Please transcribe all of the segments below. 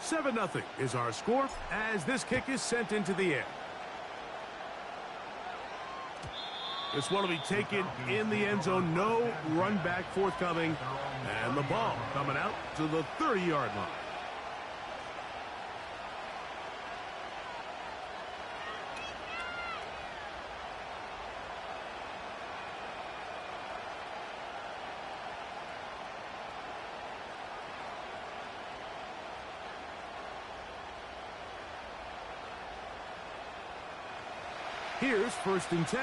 7-0 is our score as this kick is sent into the air. This one will be taken in the end zone. No run back forthcoming. And the ball coming out to the 30-yard line. Here's 1st and 10.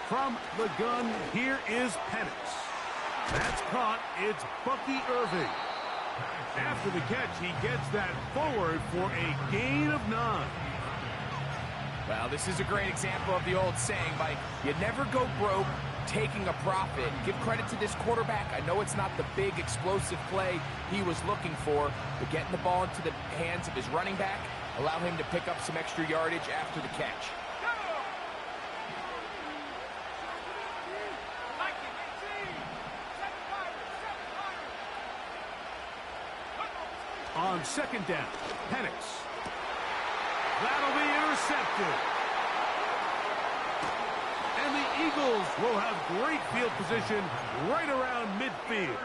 From the gun, here is Penix. That's caught. It's Bucky Irving. After the catch, he gets that forward for a gain of 9. Well, this is a great example of the old saying, Mike. You never go broke taking a profit. Give credit to this quarterback. I know it's not the big explosive play he was looking for, but getting the ball into the hands of his running back allowed him to pick up some extra yardage after the catch. On 2nd down, Penix. That'll be intercepted. And the Eagles will have great field position right around midfield.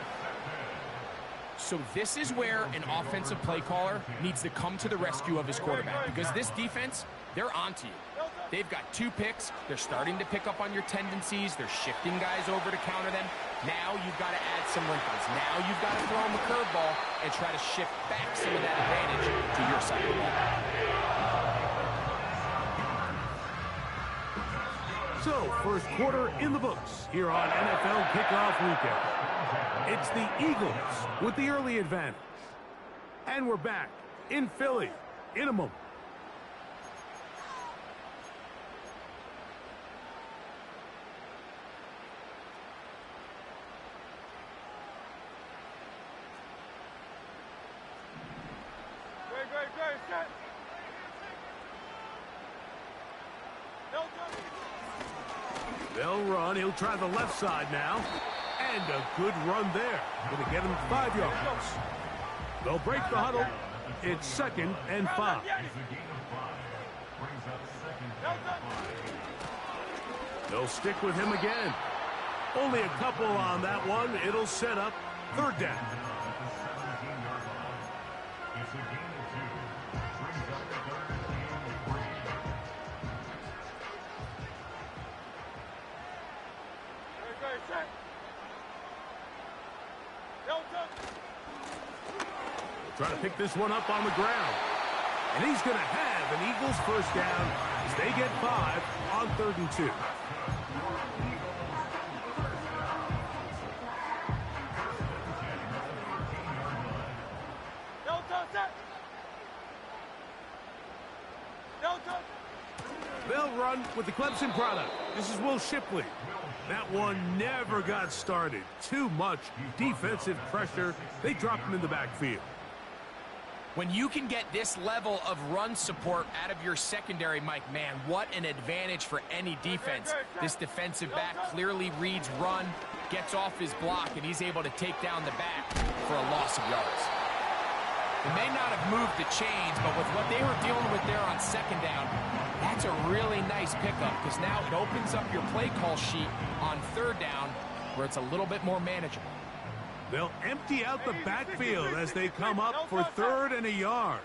So this is where an offensive play caller needs to come to the rescue of his quarterback, because this defense, they're onto you. They've got 2 picks. They're starting to pick up on your tendencies. They're shifting guys over to counter them. Now you've got to add some wrinkles. Now you've got to throw them a curveball and try to shift back some of that advantage to your side of the ball. So, 1st quarter in the books here on NFL Kickoff Weekend. It's the Eagles with the early advantage. And we're back in Philly in a moment. They'll run. He'll try the left side now. And a good run there. Going to get him 5 yards. They'll break the huddle. It's 2nd and 5. They'll stick with him again. Only a couple on that one. It'll set up 3rd down. Trying to pick this one up on the ground. And he's going to have an Eagles 1st down as they get 5 on 3rd and 2. They'll run with the Clemson product. This is Will Shipley. That one never got started. Too much defensive pressure. They dropped him in the backfield. When you can get this level of run support out of your secondary, Mike, man, what an advantage for any defense. This defensive back clearly reads run, gets off his block, and he's able to take down the back for a loss of yards. They may not have moved the chains, but with what they were dealing with there on 2nd down, that's a really nice pickup, because now it opens up your play call sheet on 3rd down where it's a little bit more manageable. They'll empty out the backfield as they come up for 3rd and a yard.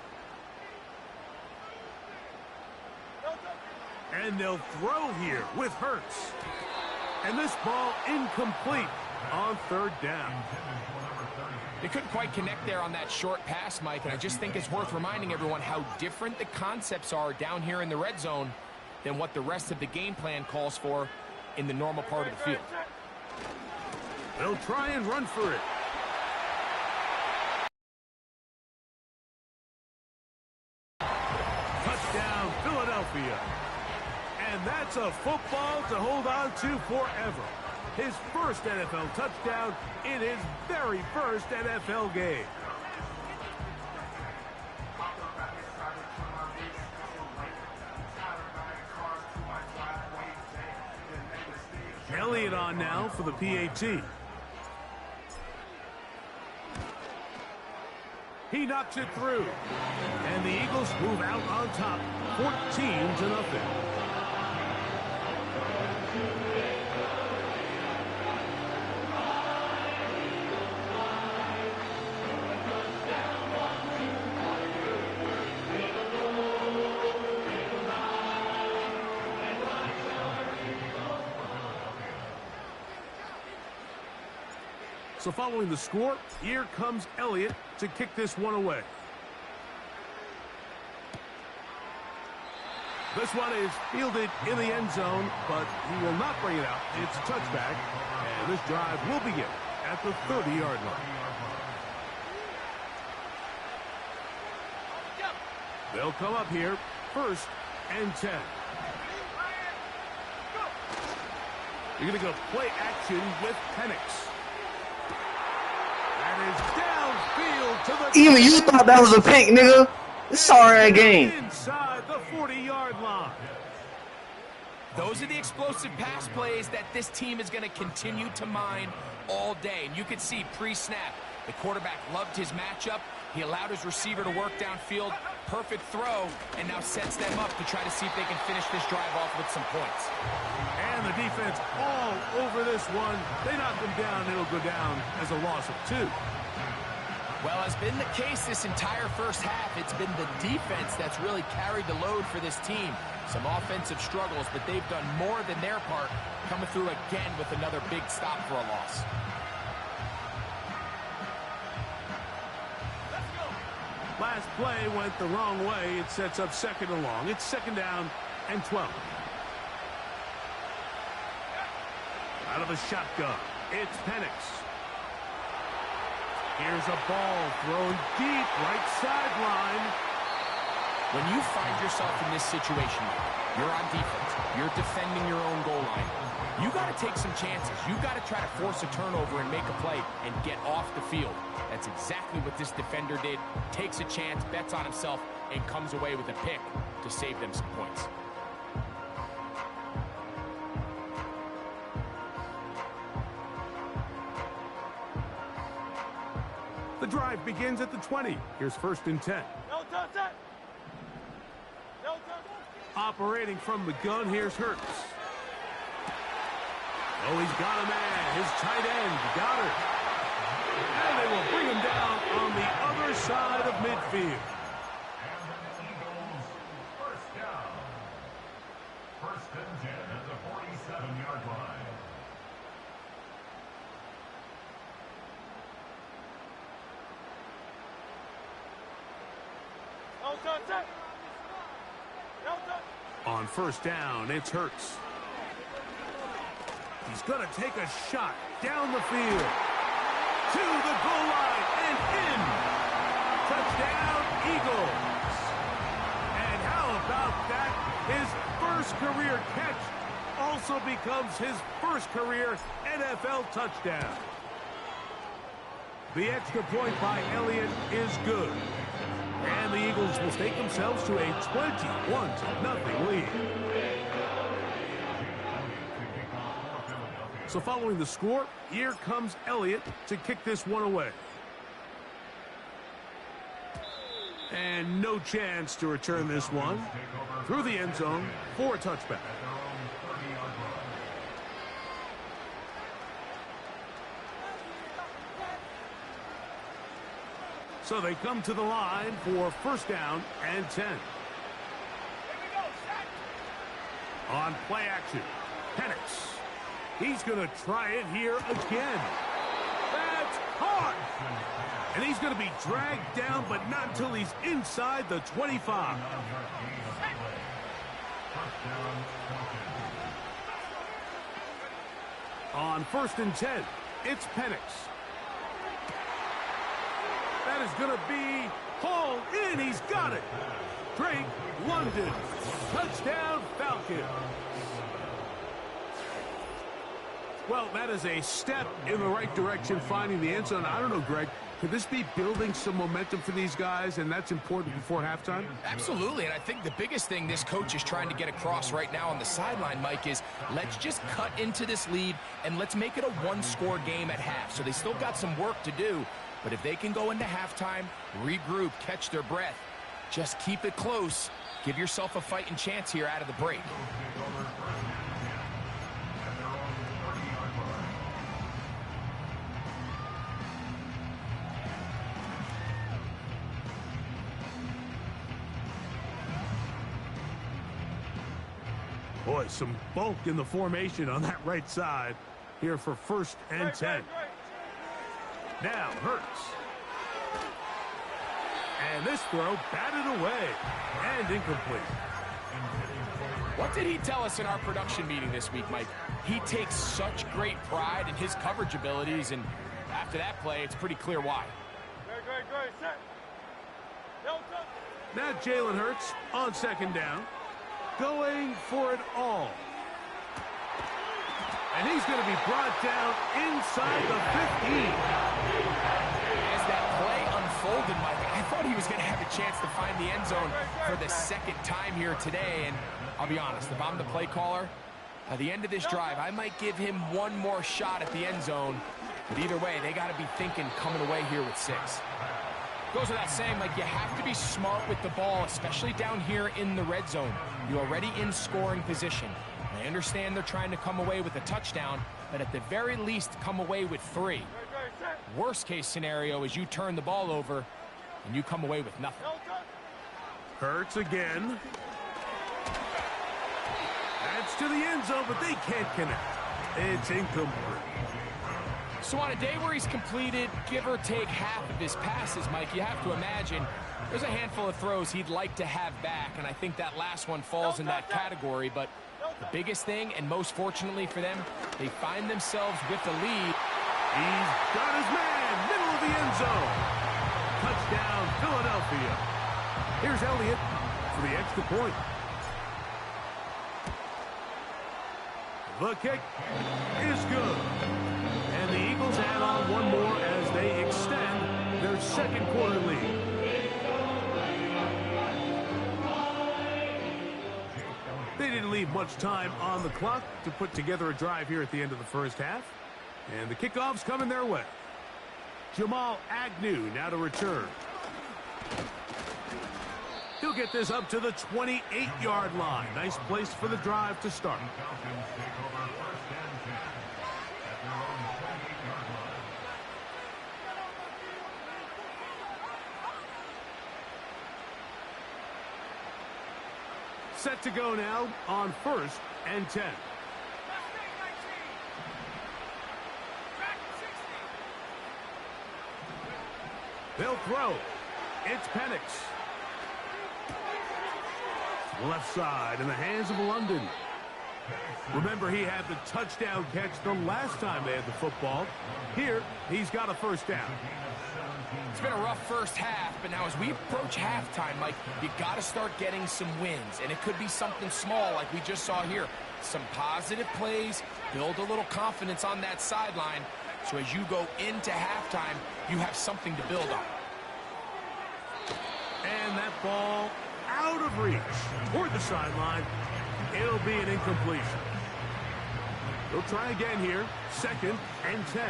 And they'll throw here with Hurts. And this ball incomplete on 3rd down. They couldn't quite connect there on that short pass, Mike, and I just think it's worth reminding everyone how different the concepts are down here in the red zone than what the rest of the game plan calls for in the normal part of the field. They'll try and run for it. Touchdown, Philadelphia. And that's a football to hold on to forever. His 1st NFL touchdown in his very 1st NFL game. Elliott on now for the PAT. He knocks it through. And the Eagles move out on top, 14-0. So following the score, here comes Elliott to kick this one away. This one is fielded in the end zone, but he will not bring it out. It's a touchback, and this drive will begin at the 30-yard line. They'll come up here, 1st and 10. You're going to go play action with Penix. Downfield to the Even you thought that was a pick, nigga. It's alright game. Inside the 40-yard line. Those are the explosive pass plays that this team is going to continue to mine all day. And you can see pre-snap, the quarterback loved his matchup. He allowed his receiver to work downfield. Perfect throw, and now sets them up to try to see if they can finish this drive off with some points. And the defense all over this one. They knock them down. It'll go down as a loss of 2. Well, as been the case this entire first half, it's been the defense that's really carried the load for this team. Some offensive struggles, but they've done more than their part, coming through again with another big stop for a loss. Last play went the wrong way. It sets up 2nd and long. It's 2nd down and 12. Out of the shotgun, it's Penix. Here's a ball thrown deep, right sideline. When you find yourself in this situation, you're on defense, you're defending your own goal line, you got to take some chances. You got to try to force a turnover and make a play and get off the field. That's exactly what this defender did. Takes a chance, bets on himself, and comes away with a pick to save them some points. The drive begins at the 20. Here's 1st and 10. Operating from the gun, here's Hurts. Oh, he's got a man. His tight end, Goddard. And they will bring him down on the other side of midfield. First down. 1st and 10 at the 47-yard line. On 1st down, it's Hurts. He's going to take a shot down the field. To the goal line and in. Touchdown, Eagles. And how about that? His first career catch also becomes his first career NFL touchdown. The extra point by Elliott is good. And the Eagles will stake themselves to a 21-0 lead. So following the score, here comes Elliott to kick this one away. And no chance to return this one through the end zone for a touchback. So they come to the line for 1st down and 10. On play action, Penix. He's going to try it here again. That's caught. And he's going to be dragged down, but not until he's inside the 25. On 1st and 10, it's Penix. That is going to be hauled in. He's got it. Drake London. Touchdown, Falcons. Well, that is a step in the right direction, finding the end zone. I don't know, Greg. Could this be building some momentum for these guys, and that's important before halftime? Absolutely, and I think the biggest thing this coach is trying to get across right now on the sideline, Mike, is let's just cut into this lead and let's make it a one-score game at half. So they still got some work to do, but if they can go into halftime, regroup, catch their breath, just keep it close, give yourself a fighting chance here out of the break. Boy, some bulk in the formation on that right side here for 1st and 10. Now, Hurts. And this throw batted away and incomplete. What did he tell us in our production meeting this week, Mike? He takes such great pride in his coverage abilities, and after that play, it's pretty clear why. Now Jalen Hurts on 2nd down, going for it all. And he's going to be brought down inside the 15. As that play unfolded, Mike, I thought he was going to have a chance to find the end zone for the 2nd time here today. And I'll be honest, if I'm the play caller, at the end of this drive, I might give him one more shot at the end zone. But either way, they got to be thinking coming away here with 6. Goes without saying, like, you have to be smart with the ball, especially down here in the red zone. You're already in scoring position. I understand they're trying to come away with a touchdown, but at the very least, come away with 3. Worst case scenario is you turn the ball over and you come away with nothing. Hurts again. That's to the end zone, but they can't connect. It's incomplete. So on a day where he's completed, give or take half of his passes, Mike, you have to imagine there's a handful of throws he'd like to have back, and I think that last one falls in that category. But the biggest thing, and most fortunately for them, they find themselves with the lead. He's got his man, middle of the end zone. Touchdown, Philadelphia. Here's Elliott for the extra point. The kick is good. And the Eagles add on one more as they extend their 2nd quarter lead. They didn't leave much time on the clock to put together a drive here at the end of the 1st half. And the kickoff's coming their way. Jamal Agnew now to return. He'll get this up to the 28-yard line. Nice place for the drive to start. Set to go now on 1st and 10. They'll throw. It's Penix. Left side in the hands of London. Remember, he had the touchdown catch the last time they had the football. Here, he's got a 1st down. It's been a rough 1st half, but now as we approach halftime, Mike, you got to start getting some wins, and it could be something small like we just saw here. Some positive plays, build a little confidence on that sideline, so as you go into halftime, you have something to build on. And that ball out of reach toward the sideline. It'll be an incompletion. They'll try again here, 2nd and 10.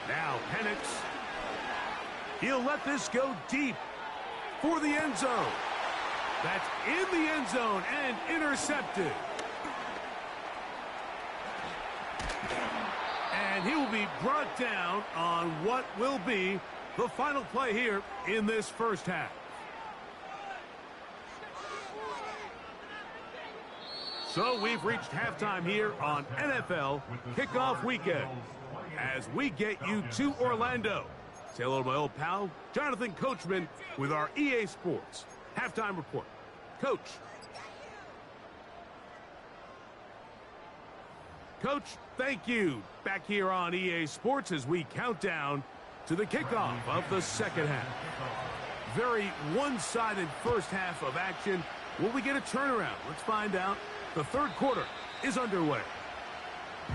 Now Penix. He'll let this go deep for the end zone. That's in the end zone and intercepted. And he will be brought down on what will be the final play here in this 1st half. So we've reached halftime here on NFL Kickoff Weekend as we get you to Orlando. Say hello to my old pal, Jonathan Coachman, with our EA Sports Halftime Report. Coach. Coach, thank you. Back here on EA Sports as we count down to the kickoff of the 2nd half. Very one-sided first half of action. Will we get a turnaround? Let's find out. The third quarter is underway.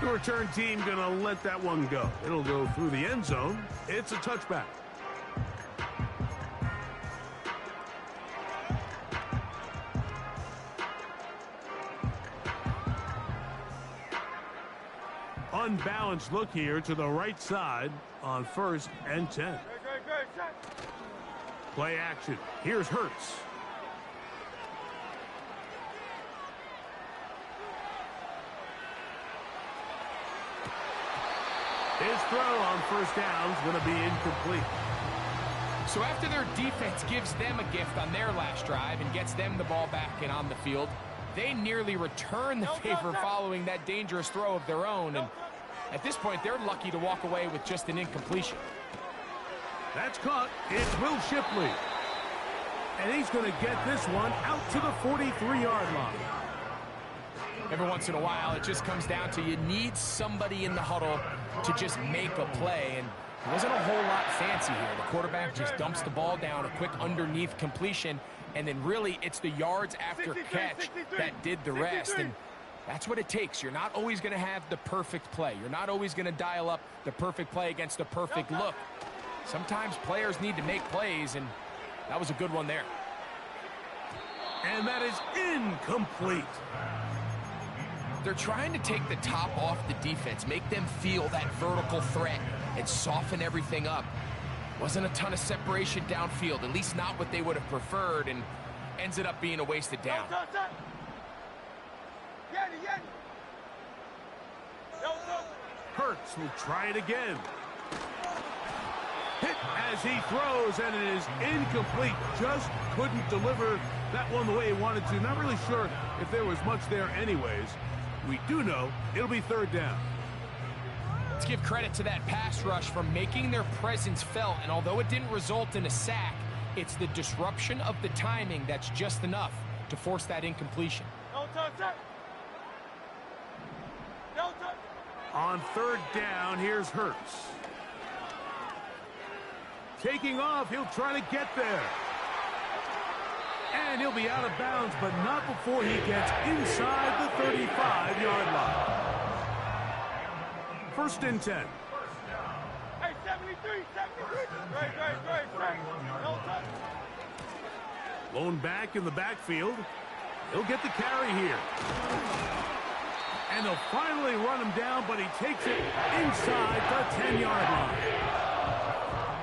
The return team going to let that one go. It'll go through the end zone. It's a touchback. Unbalanced look here to the right side on 1st and 10. Play action. Here's Hurts. His throw on 1st down is going to be incomplete. So after their defense gives them a gift on their last drive and gets them the ball back and on the field, they nearly return the favor following that dangerous throw of their own. And at this point, they're lucky to walk away with just an incompletion. That's caught. It's Will Shipley. And he's going to get this one out to the 43-yard line. Every once in a while, it just comes down to you need somebody in the huddle to just make a play. And it wasn't a whole lot fancy here. The quarterback just dumps the ball down, a quick underneath completion, and then really it's the yards after catch that did the rest. And that's what it takes. You're not always going to have the perfect play. You're not always going to dial up the perfect play against the perfect look. Sometimes players need to make plays, and that was a good one there. And that is incomplete. They're trying to take the top off the defense, make them feel that vertical threat, and soften everything up. Wasn't a ton of separation downfield, at least not what they would have preferred, and ends it up being a wasted down. Hurts will try it again. Hit as he throws, and it is incomplete. Just couldn't deliver that one the way he wanted to. Not really sure if there was much there anyways. We do know it'll be 3rd down. Let's give credit to that pass rush for making their presence felt, and although it didn't result in a sack, it's the disruption of the timing that's just enough to force that incompletion. On 3rd down, here's Hurts. Taking off, he'll try to get there. And he'll be out of bounds, but not before he gets inside the 35-yard line. 1st and 10. Hey, 73. Lone back in the backfield. He'll get the carry here. And they'll finally run him down, but he takes it inside the 10-yard line.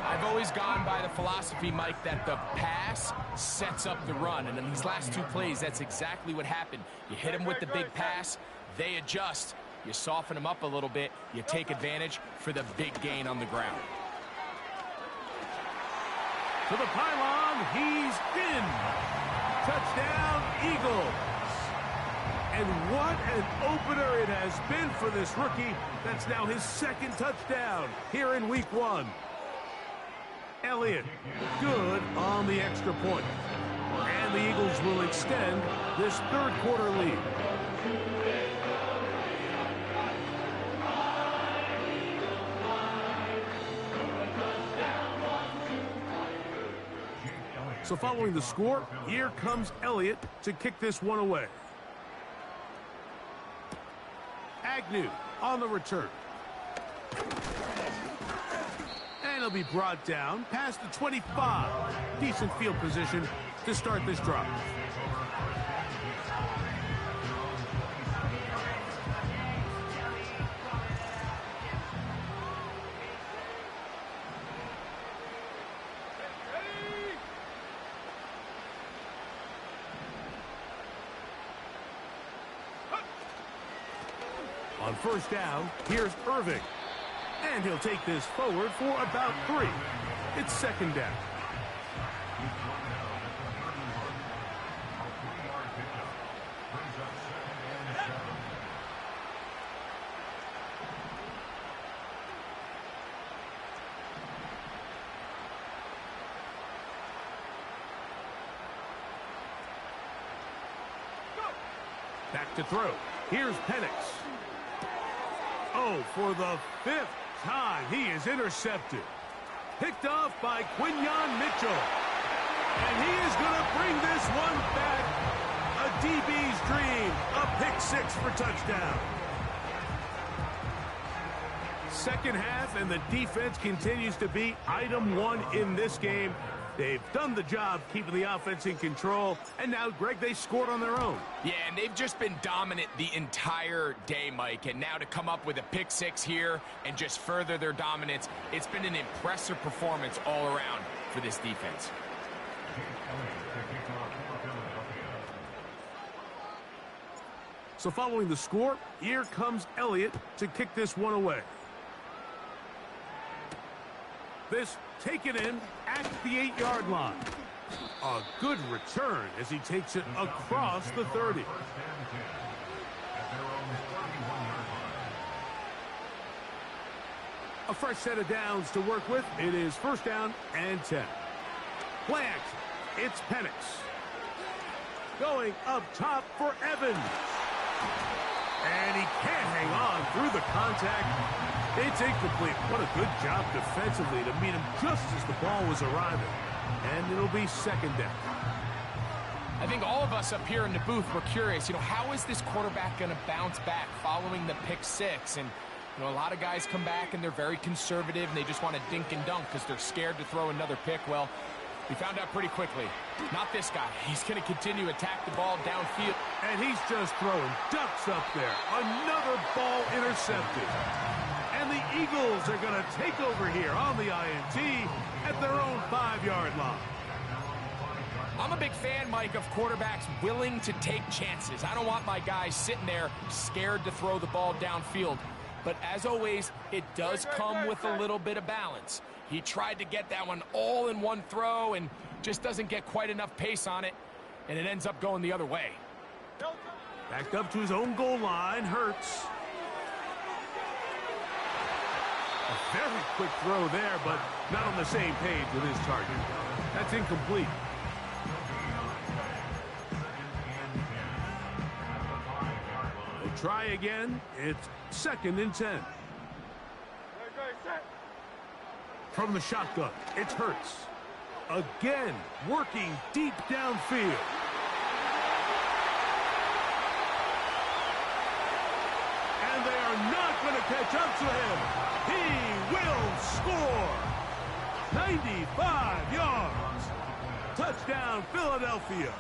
I've always gone by the philosophy, Mike, that the pass sets up the run. And in these last 2 plays, that's exactly what happened. You hit them with the big pass, they adjust. You soften them up a little bit, you take advantage for the big gain on the ground. To the pylon, he's in. Touchdown, Eagles. And what an opener it has been for this rookie. That's now his 2nd touchdown here in week 1. Elliott, good on the extra point. And the Eagles will extend this 3rd quarter lead. So following the score, here comes Elliott to kick this one away. Agnew on the return. And he'll be brought down past the 25. Decent field position to start this drive. On 1st down, here's Irving. And he'll take this forward for about 3. It's 2nd down. Back to throw. Here's Penix. Oh, for the 5th time, he is intercepted. Picked off by Quinyon Mitchell. And he is going to bring this one back. A DB's dream. A pick six for touchdown. Second half, and the defense continues to be item one in this game. They've done the job keeping the offense in control, and now, Greg, they scored on their own. Yeah, and they've just been dominant the entire day, Mike, and now to come up with a pick six here and just further their dominance, it's been an impressive performance all around for this defense. So following the score, here comes Elliott to kick this one away. This taken in at the 8-yard line. A good return as he takes it across the 30. A fresh set of downs to work with. It is first down and 10. Play action. It's Penix. Going up top for Evans. And he can't hang on through the contact. It's incomplete. What a good job defensively to meet him just as the ball was arriving. And it'll be second down. I think all of us up here in the booth were curious, how is this quarterback going to bounce back following the pick six? And, a lot of guys come back and they're very conservative and they just want to dink and dunk because they're scared to throw another pick. Well, we found out pretty quickly. Not this guy. He's going to continue to attack the ball downfield. And he's just throwing ducks up there. Another ball intercepted. And the Eagles are going to take over here on the INT at their own 5-yard line. I'm a big fan, Mike, of quarterbacks willing to take chances. I don't want my guys sitting there scared to throw the ball downfield. But as always, it does come with a little bit of balance. He tried to get that one all in one throw and just doesn't get quite enough pace on it, and it ends up going the other way. Backed up to his own goal line, Hurts. A very quick throw there, but not on the same page with his target. That's incomplete. They try again. It's second and 10. From the shotgun, it's Hurts. Again, working deep downfield. And they are not going to catch up to him. He will score. 95 yards. Touchdown, Philadelphia.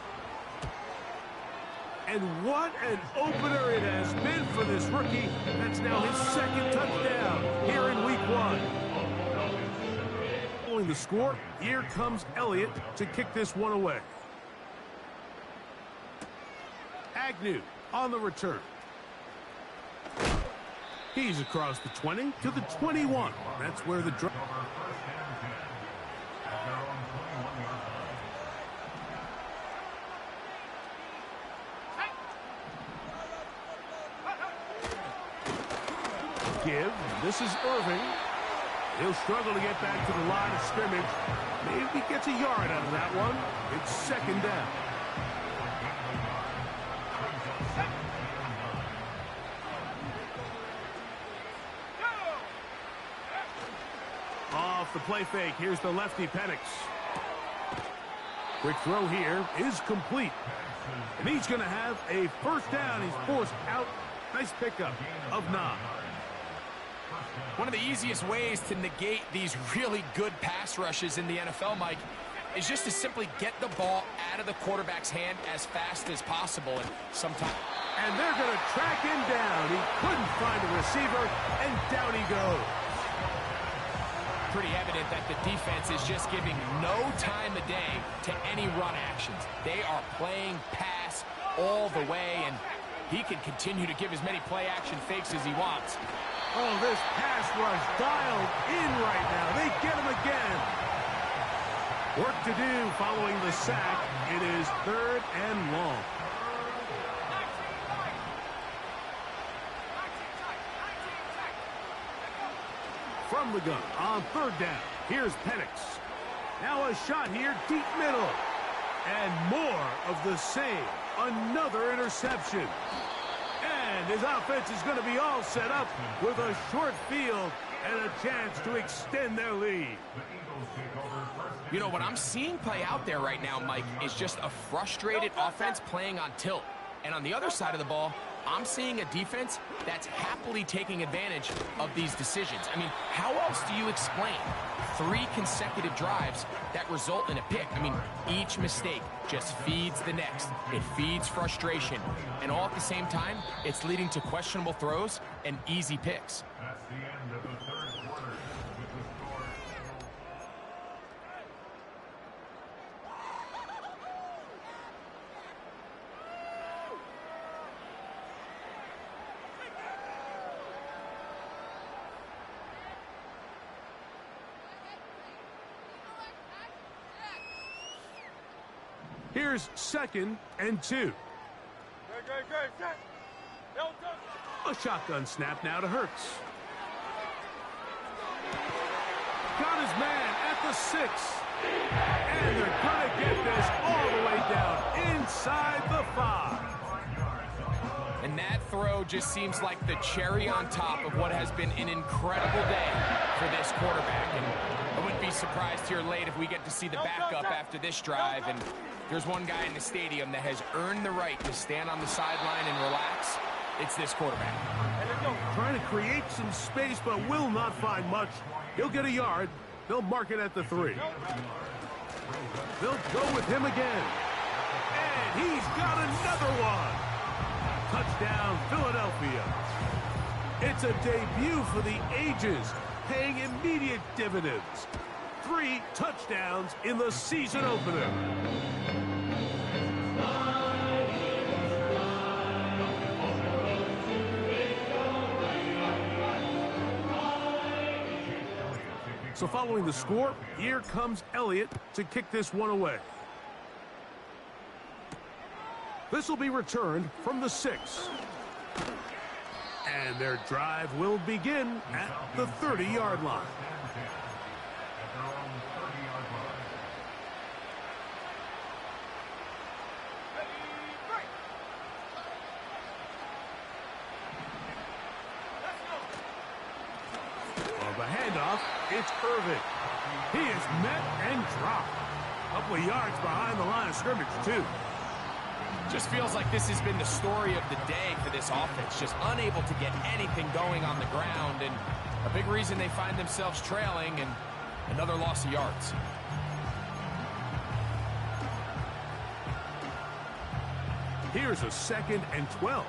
And what an opener it has been for this rookie. That's now his second touchdown here in week 1. Following the score, here comes Elliott to kick this one away. Agnew on the return. He's across the 20 to the 21. That's where the drive. Give. This is Irving. He'll struggle to get back to the line of scrimmage. Maybe gets a yard out of that one. It's second down. Off the play fake. Here's the lefty, Penix. Quick throw here is complete. And he's going to have a first down. He's forced out. Nice pickup of 9. One of the easiest ways to negate these really good pass rushes in the NFL, Mike, is just to simply get the ball out of the quarterback's hand as fast as possible. And sometimes... And they're going to track him down. He couldn't find a receiver, and down he goes. Pretty evident that the defense is just giving no time of day to any run actions. They are playing pass all the way, and he can continue to give as many play-action fakes as he wants. Oh, this pass rush dialed in right now. They get him again. Work to do following the sack. It is 3rd and long. From the gun on 3rd down. Here's Penix. Now a shot here deep middle. And more of the same. Another interception. And And his offense is going to be all set up with a short field and a chance to extend their lead. You know, what I'm seeing play out there right now, Mike, is just a frustrated offense playing on tilt. And on the other side of the ball, I'm seeing a defense that's happily taking advantage of these decisions. I mean, how else do you explain 3 consecutive drives that result in a pick? I mean, each mistake just feeds the next. It feeds frustration. And all at the same time, it's leading to questionable throws and easy picks. That's the end of the third quarter with the score. Here's 2nd and 2. Good, set. Don't touch. A shotgun snap now to Hurts. Got his man at the 6. And they're going to get this all the way down inside the 5. And that throw just seems like the cherry on top of what has been an incredible day for this quarterback. And I wouldn't be surprised here late if we get to see the backup after this drive. And there's one guy in the stadium that has earned the right to stand on the sideline and relax. It's this quarterback. Trying to create some space, but will not find much. He'll get a yard. They'll mark it at the 3. They'll go with him again. And he's got another one. Touchdown, Philadelphia. It's a debut for the ages, paying immediate dividends. 3 touchdowns in the season opener. So following the score, here comes Elliott to kick this one away. This will be returned from the 6. And their drive will begin at the 30-yard line. At their own 30-yard line. On the handoff, it's Irvin. He is met and dropped. A couple of yards behind the line of scrimmage, too. Just feels like this has been the story of the day for this offense. Just unable to get anything going on the ground. And a big reason they find themselves trailing and another loss of yards. Here's a 2nd and 12.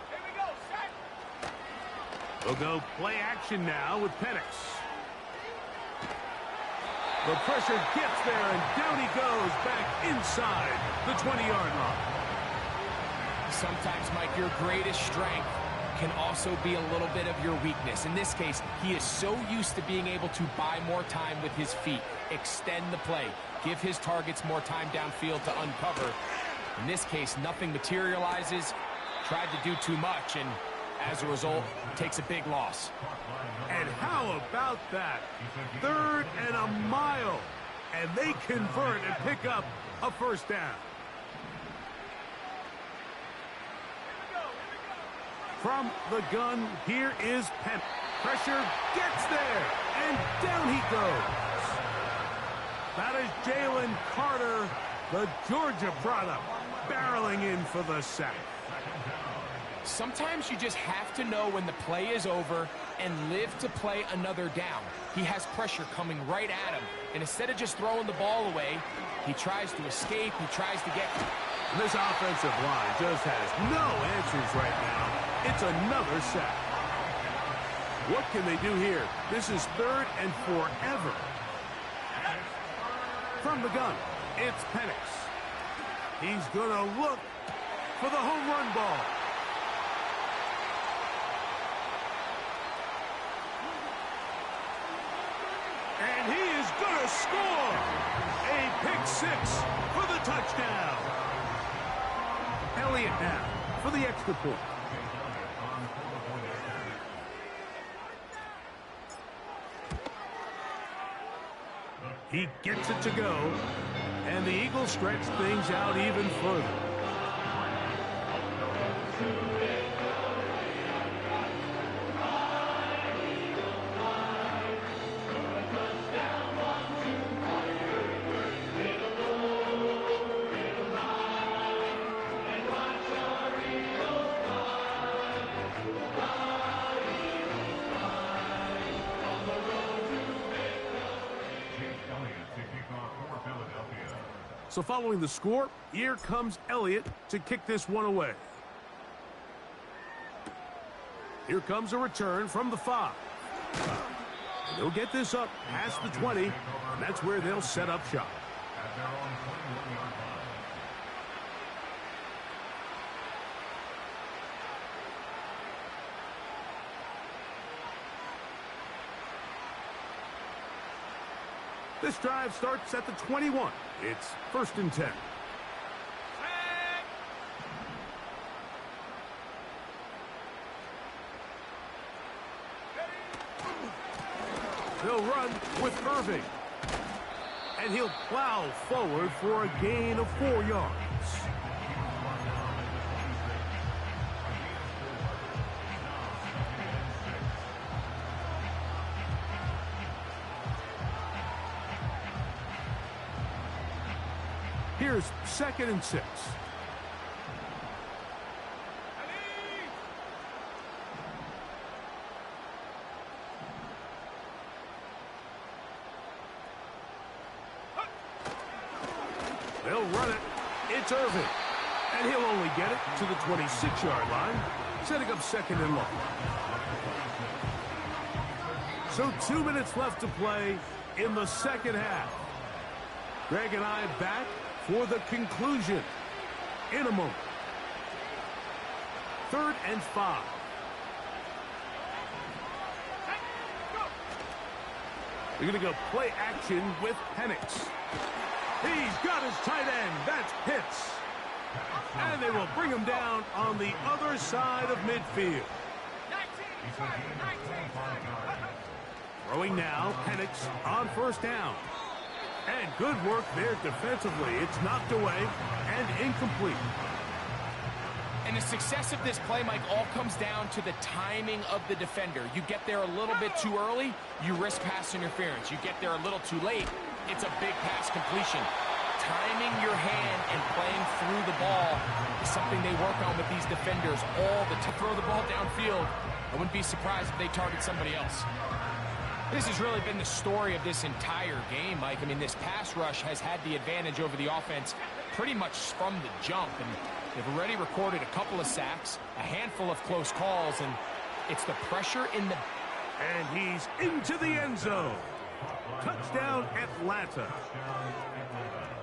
Here we go, set. They'll go play action now with Penix. The pressure gets there, and down he goes back inside the 20-yard line. Sometimes, Mike, your greatest strength can also be a little bit of your weakness. In this case, he is so used to being able to buy more time with his feet, extend the play, give his targets more time downfield to uncover. In this case, nothing materializes, tried to do too much, and as a result, takes a big loss. And how about that? 3rd and a mile. And they convert and pick up a first down. From the gun, here is Penn. Pressure gets there, and down he goes. That is Jalen Carter, the Georgia product, barreling in for the sack. Sometimes you just have to know when the play is over and live to play another down. He has pressure coming right at him, and instead of just throwing the ball away, he tries to escape, he tries to get... This offensive line just has no answers right now. It's another sack. What can they do here? This is 3rd and forever. From the gun, it's Penix. He's going to look for the home run ball. And he is going to score. A pick 6 for the touchdown. Elliott now for the extra point. He gets it to go, and the Eagles stretch things out even further. So following the score, here comes Elliott to kick this one away. Here comes a return from the 5. They'll get this up past the 20, and that's where they'll set up shop. At their own 21-yard line. This drive starts at the 21. It's 1st and 10. They'll run with Irving. And he'll plow forward for a gain of 4 yards. Here's 2nd and 6. They'll run it. It's Irving. And he'll only get it to the 26-yard line, setting up 2nd and long. So 2 minutes left to play in the second half. Greg and I back for the conclusion in a moment. 3rd and 5. They're going to go play action with Penix. He's got his tight end. That's Pitts. And they will bring him down on the other side of midfield. Throwing now, Penix on 1st down. And good work there defensively. It's knocked away and incomplete. And the success of this play, Mike, all comes down to the timing of the defender. You get there a little bit too early, you risk pass interference. You get there a little too late, it's a big pass completion. Timing your hand and playing through the ball is something they work on with these defenders all the time. Throw the ball downfield. I wouldn't be surprised if they target somebody else. This has really been the story of this entire game, Mike. I mean, this pass rush has had the advantage over the offense pretty much from the jump. And they've already recorded a couple of sacks, a handful of close calls, and it's the pressure in the... And he's into the end zone. Touchdown, Atlanta.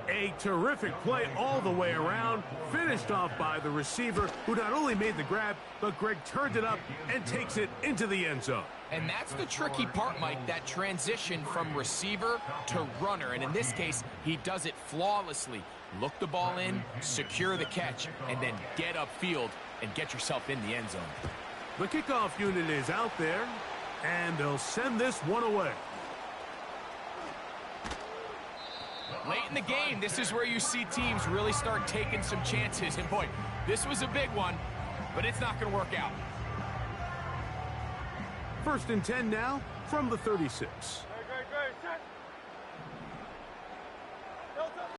A terrific play all the way around, finished off by the receiver, who not only made the grab, but Greg turned it up and takes it into the end zone. And that's the tricky part, Mike, that transition from receiver to runner. And in this case, he does it flawlessly. Look the ball in, secure the catch, and then get upfield and get yourself in the end zone. The kickoff unit is out there, and they'll send this one away. Late in the game, this is where you see teams really start taking some chances. And boy, this was a big one, but it's not going to work out. 1st and 10 now from the 36. Great, set.